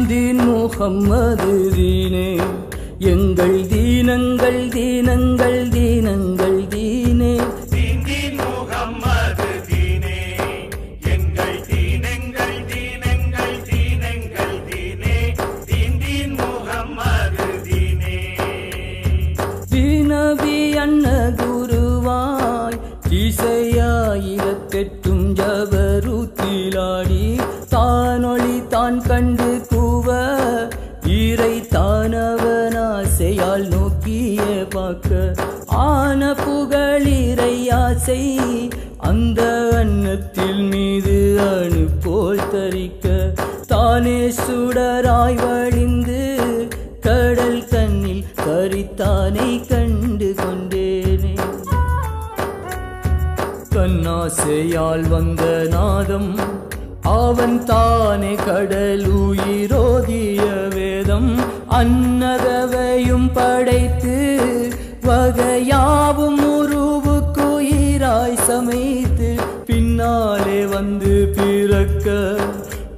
தீன் முஹம்மது தீனே எங்கள் தீனங்கள் தீனங்கள் தீனங்கள் தீனே தீன் முஹம்மது தீனே எங்கள் தீனங்கள் தீனங்கள் தீனங்கள் தீனே தீன் முஹம்மது தீனே தீனபி அன்ன குருவாய் திசையாயிரக்கெட்டும் ஜபருத்திலாடி தானொளி தான் கண்டு கூவ ஈரை தானவனாசையால் நோக்கிய பார்க்க ஆன புகழிரை ஆசை அந்த அன்னத்தில் மீது அணு போல் தரிக்க தானே சுடராய் வழிந்து கடல் தன்னில் கரித்தானை கண்டு கொண்டேனே கண்ணாசையால் வந்த நாதம் அவன் தானே கடலுயிரோதிய வேதம் அன்னதவையும் படைத்து வகையாவும் உருவுக்குயிராய் சமைத்து பின்னாலே வந்து பிறக்க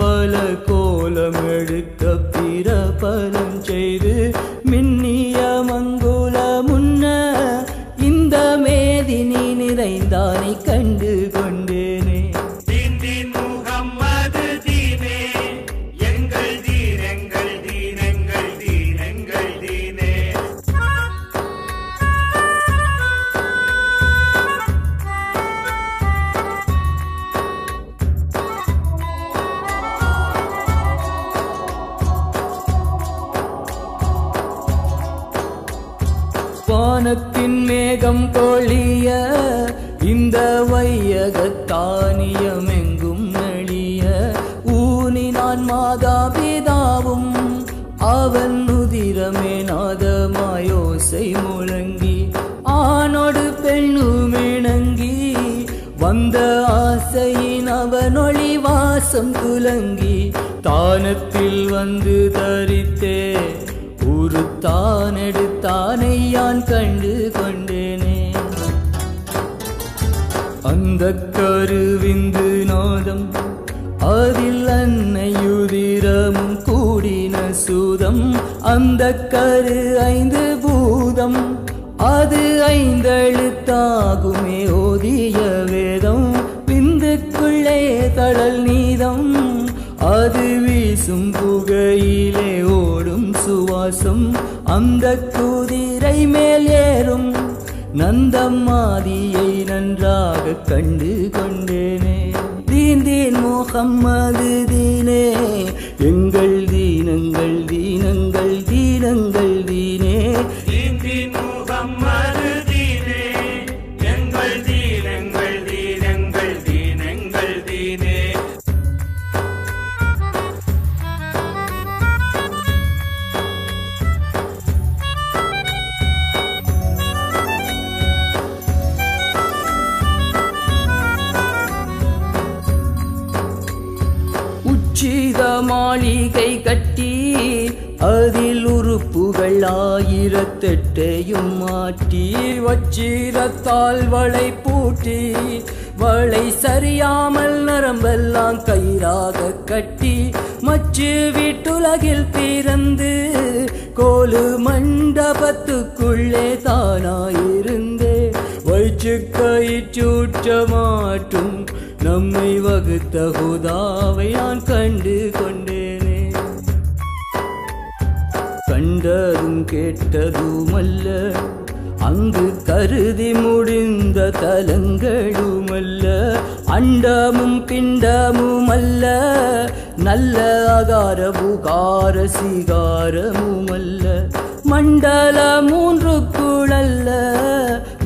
பல கோலம் எடுக்க பிற பலம் செய்து மின்னிய மங்குல முன்ன இந்த மேதினி நிறைந்தானை கண்டு கொண்டேனே தீன் முஹம்மது தீனே எங்கள் தீனங்கள் தீனங்கள் தீனங்கள் தீனே வானத்தின் மேகம் பொழிய இந்த வையகத்தானியம் எங்கும் நெளிய ஊனினான் மாதாபிதாவும் அவன் உதிரமே நாதமாயோசை முழங்கி ஆணோடு பெண்ணுமிணங்கி வந்த ஆசையின் அவனொளி வாசம் துலங்கி தானத்தில் வந்து தரித்தே உருத்தான் எடுத்தானை யான் கண்டு கொண்டேனே அந்த கருவிந்து நாதம் அதில் அன்னையுதிரமும் கூடின சூதம் அந்த கரு 5 பூதம் அது 5 எழுத்தாகுமே ஓதிய வேதம் விந்துக்குள்ளே தடல் நீதம் அது வீசும் புகையிலே ஓடும் சுவாசம் அந்த குதிரை மேல் ஏறும் நந்தம்மாதியை நன்றாக கண்டு கொண்டேனே தீன் முஹம்மது தீனே எங்கள் தீனங்கள் தீனங்கள் தீனங்கள் தீனே தீன் முஹம்மது தீனே எங்கள் தீனங்கள் தீனங்கள் தீனங்கள் தீனே உச்சித மாளிகை கட்டி அதில் உறுப்புகள் 1008 மாட்டி வச்சிரத்தால் வளை பூட்டி வளை சரியாமல் நரம்பெல்லாம் கயிறாக கட்டி மச்சு வீட்டுலகில் பிறந்து கோலு மண்டபத்துக்குள்ளே தானாயிருந்தே வயிற்று கயிற்றூற்ற மாட்டும் நம்மை வகுத்த ஹுதாவை நான் கண்டு கொண்டேனே கண்டதும் கேட்டதுமல்ல அங்கு கருதி முடிந்த தலங்களுமல்ல அண்டமும் பிண்டமுமல்ல நல்ல அகார புகார சிகாரமுமல்ல மண்டல 3க்குள்ளல்ல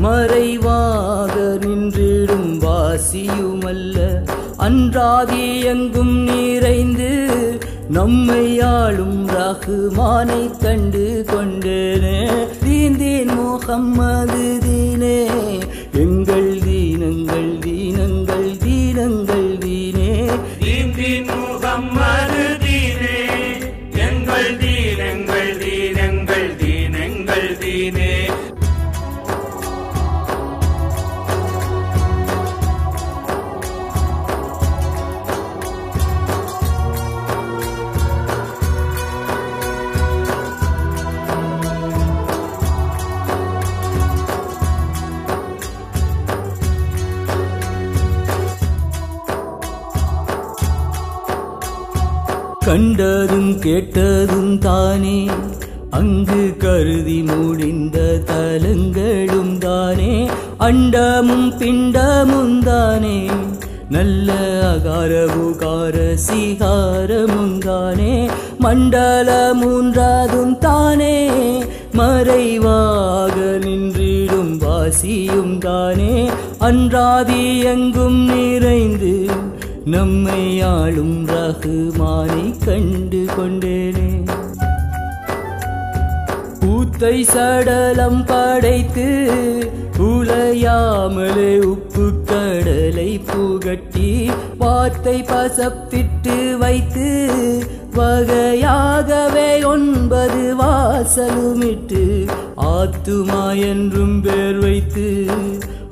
மறைவாக நின்றிடும் வாசியுமல்ல அன்றாதி எங்கும் நிறைந்து நம்மை ஆளும் ரஹ்மானை கண்டு கொண்டேனே தீன் முஹம்மது தீனே எங்கள் தீனங்கள் தீனங்கள் தீனங்கள் தீனே தீன் முஹம்மது தீனே எங்கள் தீனங்கள் தீனங்கள் தீனங்கள் தீனே கண்டதும் கேட்டதும் தானே அங்கு கருதி முடிந்த தலங்களும் தானே அண்டமும் பிண்டமும் தானே நல்ல அகார உகார சிகாரமும் தானே மண்டல மூன்றாதும் தானே மறைவாக நின்றிடும் வாசியும் தானே அன்றாதி எங்கும் நிறைந்து நம்மை ஆளும் ரஹ்மானை கண்டு கொண்டேனே பூத்தை சடலம் படைத்து உலையாமலே உப்பு கடலை புகட்டி வார்த்தை பசப்பிட்டு வைத்து வகையாகவே 9 வாசலுமிட்டு ஆத்துமா என்றும் பேர் வைத்து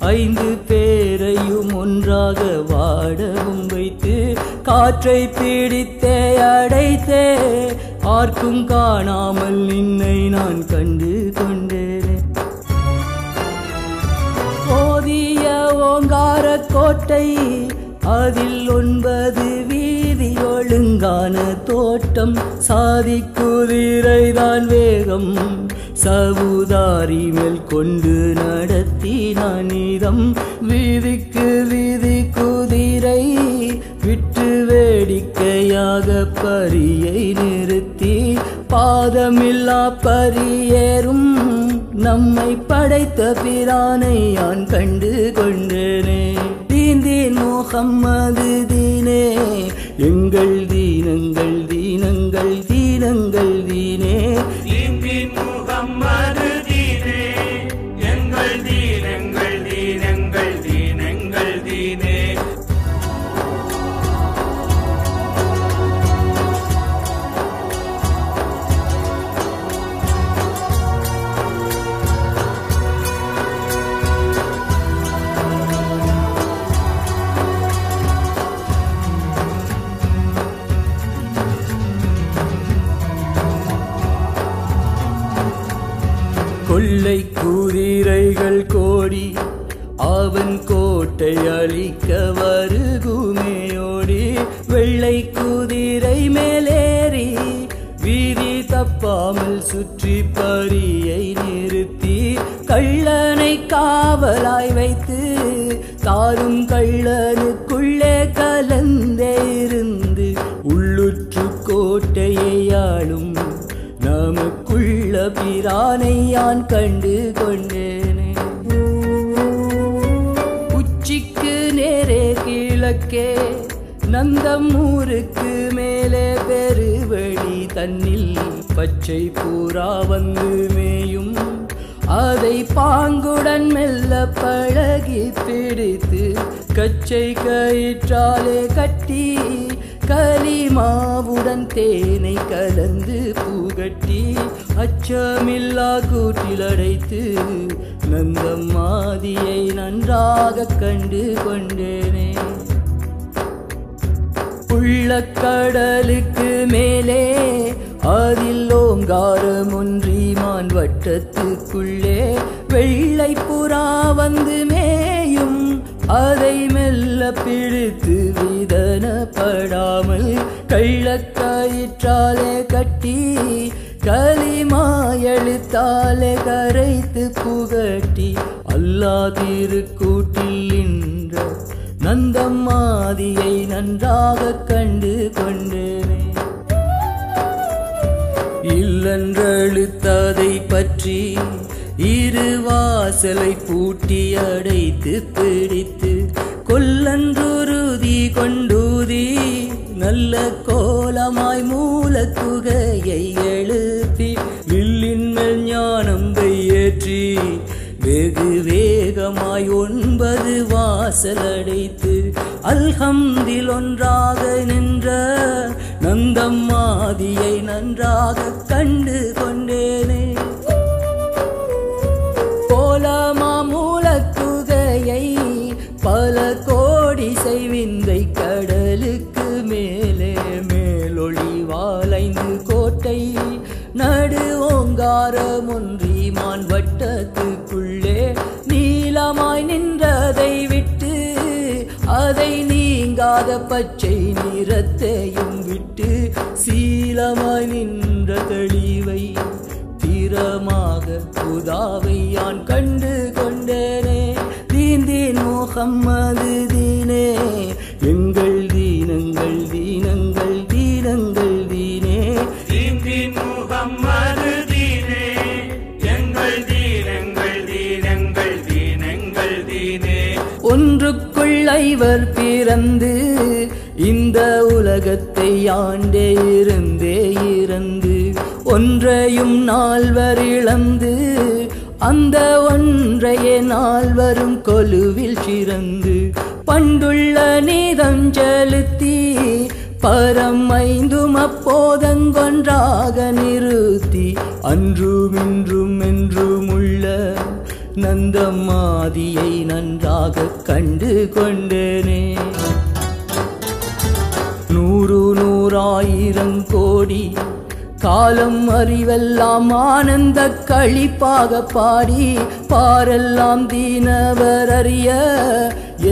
5 பேரையும் ஒன்றாக வாடவும் வைத்து காற்றை பிடித்தே அடைத்தே ஆர்க்கும் காணாமல் நின்னை நான் கண்டு கொண்டேனே ஓதிய ஓங்கார கோட்டை அதில் 9 வீதி ஒழுங்கான தோட்டம் சாதி குதிரைதான் வேகம் சவுதாரி மேல் கொண்டு நடத்தினான் நீதம் வீதிக்கு வீதி குதிரை விட்டு வேடிக்கையாக பரியை நிறுத்தி பாதமில்லா பரியேறும் நம்மை படைத்த பிரானை யான் கண்டு கொண்டேனே தீன் முஹம்மது தீனே எங்கள் தீனங்கள் தீனங்கள் தீனங்கள் தீனே தீன் முஹம்மது தீனே எங்கள் தீனங்கள் தீனங்கள் தீனங்கள் தீனே கொள்ளை குதிரைகள் கோடி அவன் கோட்டை அழிக்க வருகுமேயோடி வெள்ளை குதிரை மேலேறி வீதி தப்பாமல் சுற்றி பரியை நிறுத்தி கள்ளனை காவலாய் வைத்து தாரும் கள்ளனுக்குள்ளே கலந்தே இருந்து உள்ளுற்று கோட்டையை ஆளும் நமக்குள்ள பிரானை யான் கண்டு கொண்டேனே உச்சிக்கு நேரே கிழக்கே நந்தம் ஊருக்கு மேலே பெருவழி தன்னில் பச்சை பூரா வந்து மேயும் அதை பாங்குடன் மெல்ல பழகி பிடித்து கச்சை கயிற்றாலே கட்டி கலிமாவுடன் தேனை கலந்து புகட்டி அச்சமில்லா கூட்டில் அடைத்து நந்தம் மாதியை நன்றாக கண்டு கொண்டேனே உள்ளக்கடலுக்கு மேலே அதில் ஓங்காரம் ஒன்றிமான் வட்டத்துக்குள்ளே வெள்ளை புறா வந்து மேயும் அதை மெல்ல பிடித்து விதனப்படாமல் கள்ளக்கயிற்றாலே கட்டி களிமா எழுத்தாலே கரைத்து புகட்டி அல்லாஹ் திருக்கூட்டில் நின்ற நந்தம் மாதியை நன்றாக கண்டு கொண்டேனே இல்லென்றழுத்ததை பற்றி 2 வாசலை பூட்டி அடைத்து பிடித்து கொல்லன்றுருதி கொண்டூதி நல்ல கோலமாய் மூலக்குகையை எழுப்பி வில்லின் மேல் ஞானம் ஏற்றி வெகு வேகமாய் 9 வாசல் அடைத்து அல்ஹம்தில் ஒன்றாக நின்ற நந்தம் மாதியை நன்றாக கண்டு கொண்டேனே கோலமா மூலக்குகையை பல கோடி செய்விந்தை கடலுக்கு மேலே மேலொளி வாளைந்து கோட்டை நடு ஓங்காரம் ஒன்றிமான் வட்டத்துக்குள்ளே நீளமாய் நின்றதை விட்டு அதை நீங்காத பச்சை நிறத்தையும் விட்டு சீலமாய் நின்ற தெளிவை தீரமாக புதாவை யான் கண்டு கொண்டேனே. தீன் தீன் முஹம்மது தீனே எங்கள் தீனங்கள் தீனங்கள் தீனங்கள் தீனே. தீன் தீன் முஹம்மது தீனே எங்கள் தீனங்கள் தீனங்கள் தீனங்கள் தீனே. ஒன்றுக்குள் ஐவர் பிறந்து இந்த உலகத்தை ஆண்டே இருந்தே இறந்து ஒன்றையும் நால்வர் இழந்து அந்த ஒன்றையே நால்வரும் கொலுவில் சிறந்து பண்டுள்ள நீதம் செலுத்தி பரம் ஐந்தும் அப்போதங்கொன்றாக நிறுத்தி அன்றும் இன்றும் என்றும் உள்ள நந்தமாதியை நன்றாக கண்டு கொண்டேனே. நூறு நூறாயிரம் கோடி காலம் அறிவெல்லாம் ஆனந்த களிப்பாக பாடி பாரெல்லாம் தீனவர் அறிய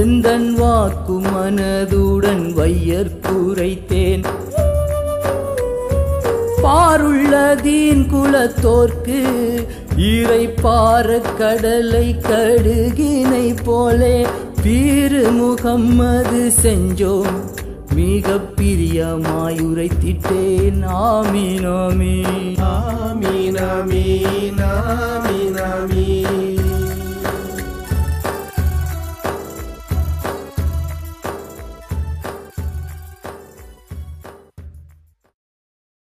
எந்தன் வாக்கு மனதுடன் வையற்புரைத்தேன். பாருள்ள தீன் குலத்தோர்க்கு இறை பார கடலை கடுகினை போலே பீரு முகம்மது செஞ்சோம் மிக பிரியமாய் உரைத்திட்டேன். ஆமீன் ஆமீன் ஆமீன் ஆமீன் ஆமீன் ஆமீன்.